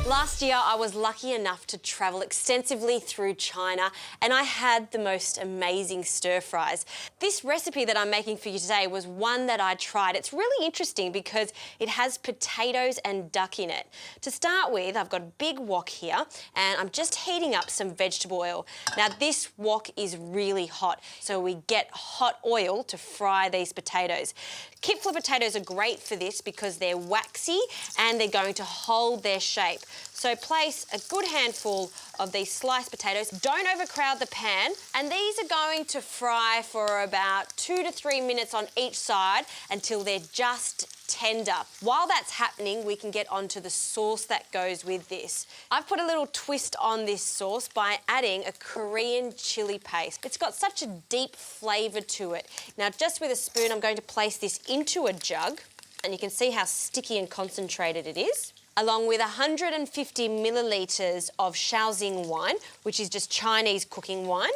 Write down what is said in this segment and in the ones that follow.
Last year, I was lucky enough to travel extensively through China and I had the most amazing stir-fries. This recipe that I'm making for you today was one that I tried. It's really interesting because it has potatoes and duck in it. To start with, I've got a big wok here and I'm just heating up some vegetable oil. Now, this wok is really hot, so we get hot oil to fry these potatoes. Kipfler potatoes are great for this because they're waxy and they're going to hold their shape. So place a good handful of these sliced potatoes. Don't overcrowd the pan. And these are going to fry for about 2 to 3 minutes on each side until they're just tender. While that's happening, we can get onto the sauce that goes with this. I've put a little twist on this sauce by adding a Korean chili paste. It's got such a deep flavour to it. Now, just with a spoon, I'm going to place this into a jug, and you can see how sticky and concentrated it is, along with 150 millilitres of Shaoxing wine, which is just Chinese cooking wine,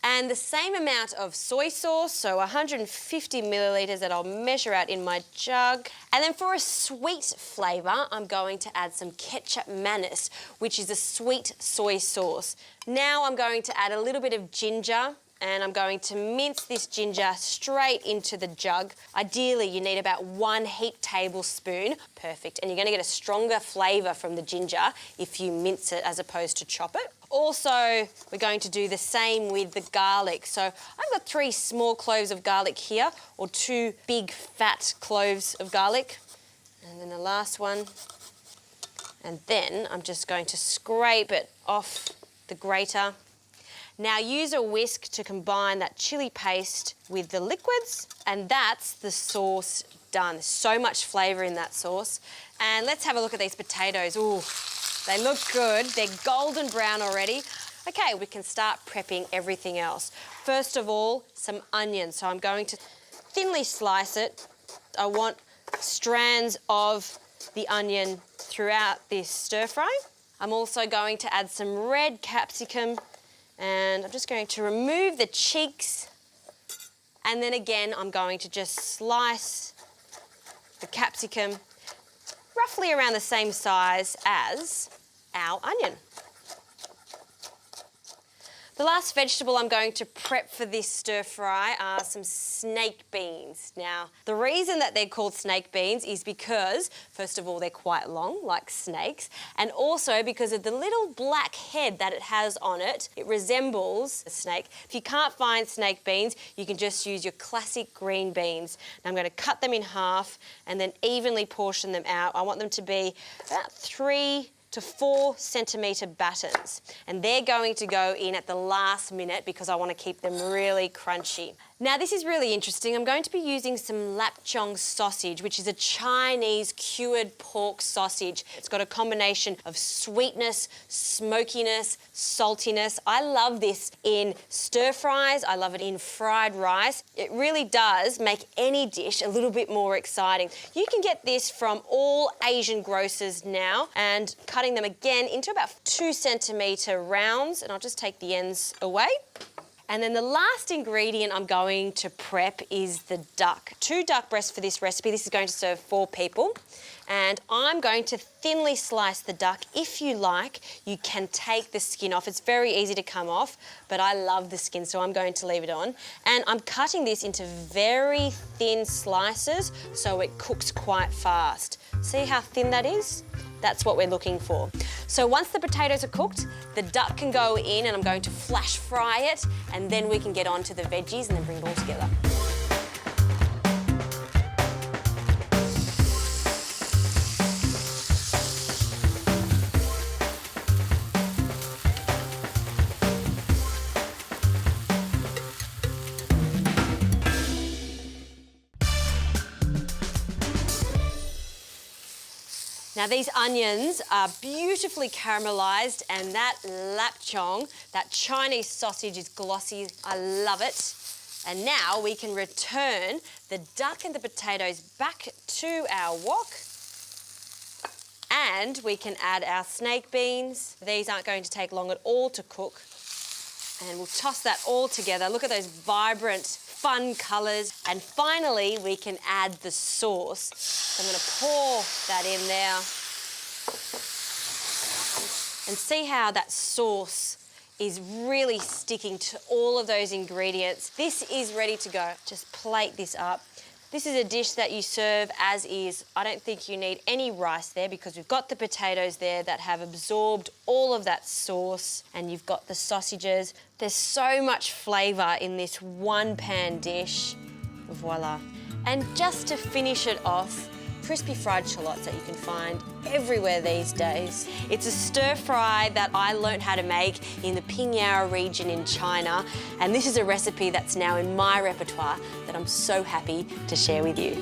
and the same amount of soy sauce, so 150 millilitres that I'll measure out in my jug. And then for a sweet flavour, I'm going to add some ketchup manis, which is a sweet soy sauce. Now I'm going to add a little bit of ginger, and I'm going to mince this ginger straight into the jug. Ideally, you need about 1 heaped tablespoon. Perfect. And you're going to get a stronger flavour from the ginger if you mince it as opposed to chop it. Also, we're going to do the same with the garlic. So I've got 3 small cloves of garlic here, or 2 big fat cloves of garlic. And then the last one. And then I'm just going to scrape it off the grater. Now use a whisk to combine that chili paste with the liquids, and that's the sauce done. There's so much flavour in that sauce. And let's have a look at these potatoes. Ooh, they look good. They're golden brown already. Okay, we can start prepping everything else. First of all, some onions. So I'm going to thinly slice it. I want strands of the onion throughout this stir fry. I'm also going to add some red capsicum, and I'm just going to remove the cheeks. And then again, I'm going to just slice the capsicum roughly around the same size as our onion. The last vegetable I'm going to prep for this stir fry are some snake beans. Now, the reason that they're called snake beans is because, first of all, they're quite long, like snakes, and also because of the little black head that it has on it. It resembles a snake. If you can't find snake beans, you can just use your classic green beans. Now, I'm going to cut them in half and then evenly portion them out. I want them to be about 3 to 4 centimetre battens, and they're going to go in at the last minute because I want to keep them really crunchy. Now, this is really interesting. I'm going to be using some lapchong sausage, which is a Chinese cured pork sausage. It's got a combination of sweetness, smokiness, saltiness. I love this in stir fries. I love it in fried rice. It really does make any dish a little bit more exciting. You can get this from all Asian grocers now, and cutting them again into about 2 centimetre rounds, and I'll just take the ends away. And then the last ingredient I'm going to prep is the duck. 2 duck breasts for this recipe. This is going to serve 4 people. And I'm going to thinly slice the duck. If you like, you can take the skin off. It's very easy to come off, but I love the skin, so I'm going to leave it on. And I'm cutting this into very thin slices so it cooks quite fast. See how thin that is? That's what we're looking for. So once the potatoes are cooked, the duck can go in, and I'm going to flash fry it, and then we can get on to the veggies and then bring it all together. Now, these onions are beautifully caramelised, and that lapchong, that Chinese sausage, is glossy. I love it. And now we can return the duck and the potatoes back to our wok, and we can add our snake beans. These aren't going to take long at all to cook. And we'll toss that all together. Look at those vibrant, fun colours. And finally, we can add the sauce. So I'm going to pour that in there. And see how that sauce is really sticking to all of those ingredients. This is ready to go. Just plate this up. This is a dish that you serve as is. I don't think you need any rice there because we've got the potatoes there that have absorbed all of that sauce, and you've got the sausages. There's so much flavour in this one pan dish. Voila. And just to finish it off, crispy fried shallots that you can find everywhere these days. It's a stir fry that I learned how to make in the Pingyao region in China, and this is a recipe that's now in my repertoire that I'm so happy to share with you.